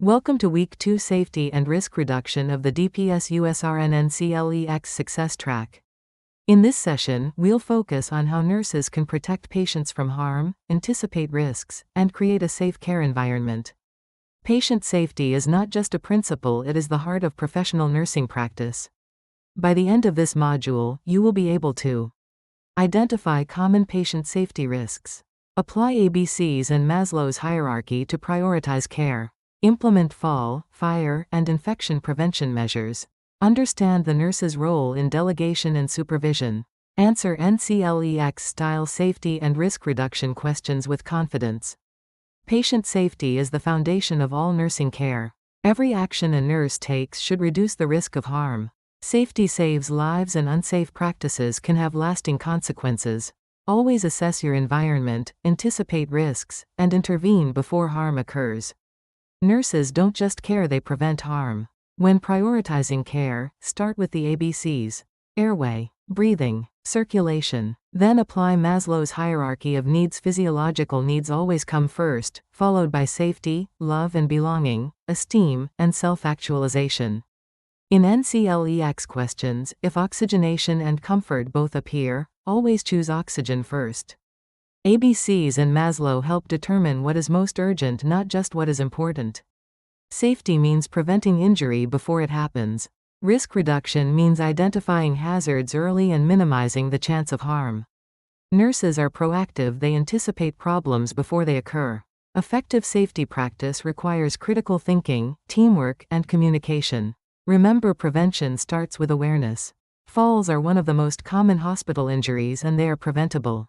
Welcome to Week 2 Safety and Risk Reduction of the DPS USRN NCLEX Success Track. In this session, we'll focus on how nurses can protect patients from harm, anticipate risks, and create a safe care environment. Patient safety is not just a principle, it is the heart of professional nursing practice. By the end of this module, you will be able to identify common patient safety risks, apply ABCs and Maslow's hierarchy to prioritize care, implement fall, fire, and infection prevention measures, understand the nurse's role in delegation and supervision, answer NCLEX-style safety and risk reduction questions with confidence. Patient safety is the foundation of all nursing care. Every action a nurse takes should reduce the risk of harm. Safety saves lives and unsafe practices can have lasting consequences. Always assess your environment, anticipate risks, and intervene before harm occurs. Nurses don't just care, they prevent harm. When prioritizing care, start with the ABCs: airway, breathing, circulation. Then apply Maslow's hierarchy of needs. Physiological needs always come first, followed by safety, love and belonging, esteem, and self-actualization. In NCLEX questions, if oxygenation and comfort both appear, always choose oxygen first. ABCs and Maslow help determine what is most urgent, not just what is important. Safety means preventing injury before it happens. Risk reduction means identifying hazards early and minimizing the chance of harm. Nurses are proactive, they anticipate problems before they occur. Effective safety practice requires critical thinking, teamwork, and communication. Remember, prevention starts with awareness. Falls are one of the most common hospital injuries and they are preventable.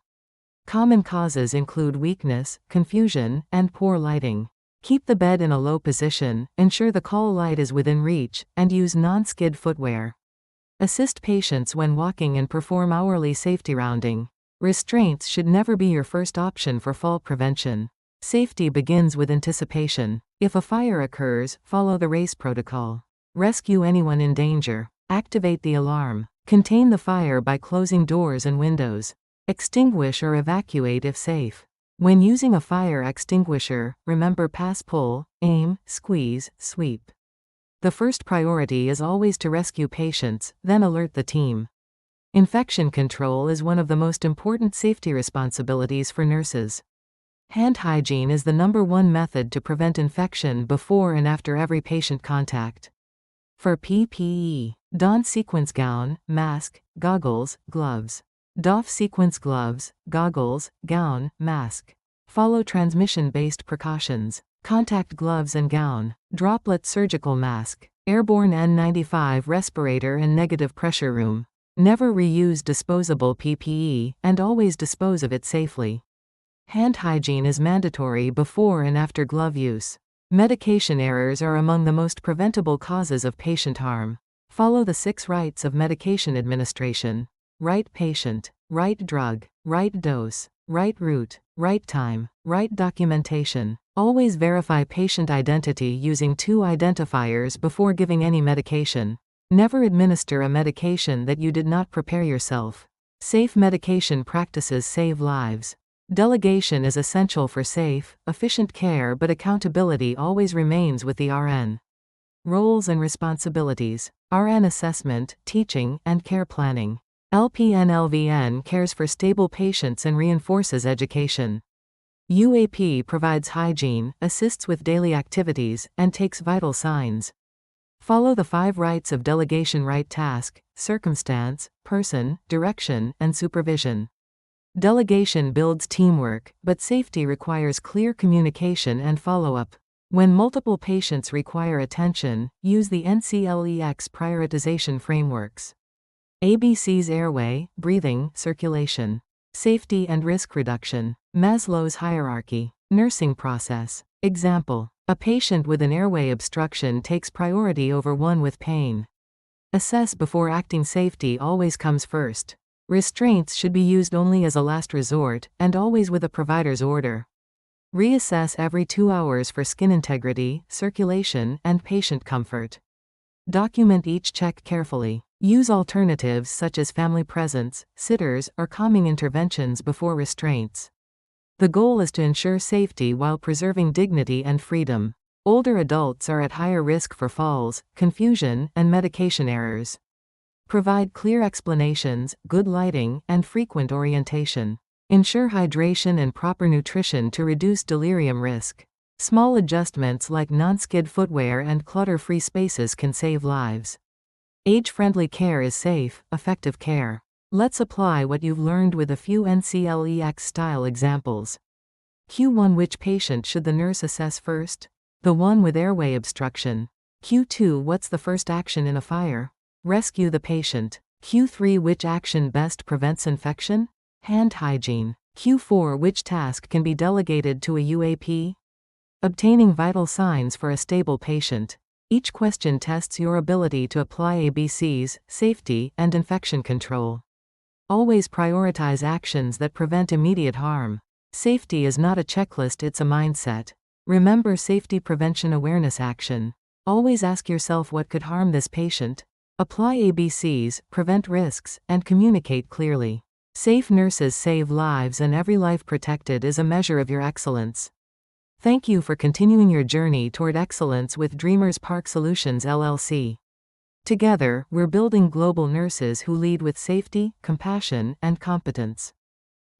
Common causes include weakness, confusion, and poor lighting. Keep the bed in a low position, ensure the call light is within reach, and use non-skid footwear. Assist patients when walking and perform hourly safety rounding. Restraints should never be your first option for fall prevention. Safety begins with anticipation. If a fire occurs, follow the race protocol. Rescue anyone in danger. Activate the alarm. Contain the fire by closing doors and windows. Extinguish or evacuate if safe. When using a fire extinguisher, remember pass, pull, aim, squeeze, sweep. The first priority is always to rescue patients, then alert the team. Infection control is one of the most important safety responsibilities for nurses. Hand hygiene is the #1 method to prevent infection before and after every patient contact. For PPE, don sequence gown, mask, goggles, gloves. Doff sequence gloves, goggles, gown, mask. Follow transmission-based precautions. Contact gloves and gown. Droplet surgical mask. Airborne N95 respirator and negative pressure room. Never reuse disposable PPE, and always dispose of it safely. Hand hygiene is mandatory before and after glove use. Medication errors are among the most preventable causes of patient harm. Follow the 6 rights of medication administration. Right patient, right drug, right dose, right route, right time, right documentation. Always verify patient identity using 2 identifiers before giving any medication. Never administer a medication that you did not prepare yourself. Safe medication practices save lives. Delegation is essential for safe, efficient care, but accountability always remains with the RN. Roles and responsibilities. RN assessment, teaching, and care planning. LPN/LVN cares for stable patients and reinforces education. UAP provides hygiene, assists with daily activities, and takes vital signs. Follow the 5 rights of delegation: right task, circumstance, person, direction, and supervision. Delegation builds teamwork, but safety requires clear communication and follow-up. When multiple patients require attention, use the NCLEX prioritization frameworks. ABCs: airway, breathing, circulation. Safety and risk reduction. Maslow's hierarchy. Nursing process. Example: a patient with an airway obstruction takes priority over one with pain. Assess before acting. Safety always comes first. Restraints should be used only as a last resort, and always with a provider's order. Reassess every 2 hours for skin integrity, circulation, and patient comfort. Document each check carefully. Use alternatives such as family presence, sitters, or calming interventions before restraints. The goal is to ensure safety while preserving dignity and freedom. Older adults are at higher risk for falls, confusion, and medication errors. Provide clear explanations, good lighting, and frequent orientation. Ensure hydration and proper nutrition to reduce delirium risk. Small adjustments like non-skid footwear and clutter-free spaces can save lives. Age-friendly care is safe, effective care. Let's apply what you've learned with a few NCLEX-style examples. Q1. Which patient should the nurse assess first? The one with airway obstruction. Q2. What's the first action in a fire? Rescue the patient. Q3. Which action best prevents infection? Hand hygiene. Q4. Which task can be delegated to a UAP? Obtaining vital signs for a stable patient. Each question tests your ability to apply ABCs, safety, and infection control. Always prioritize actions that prevent immediate harm. Safety is not a checklist, it's a mindset. Remember safety prevention awareness action. Always ask yourself what could harm this patient. Apply ABCs, prevent risks, and communicate clearly. Safe nurses save lives, and every life protected is a measure of your excellence. Thank you for continuing your journey toward excellence with Dreamers Park Solutions LLC. Together, we're building global nurses who lead with safety, compassion, and competence.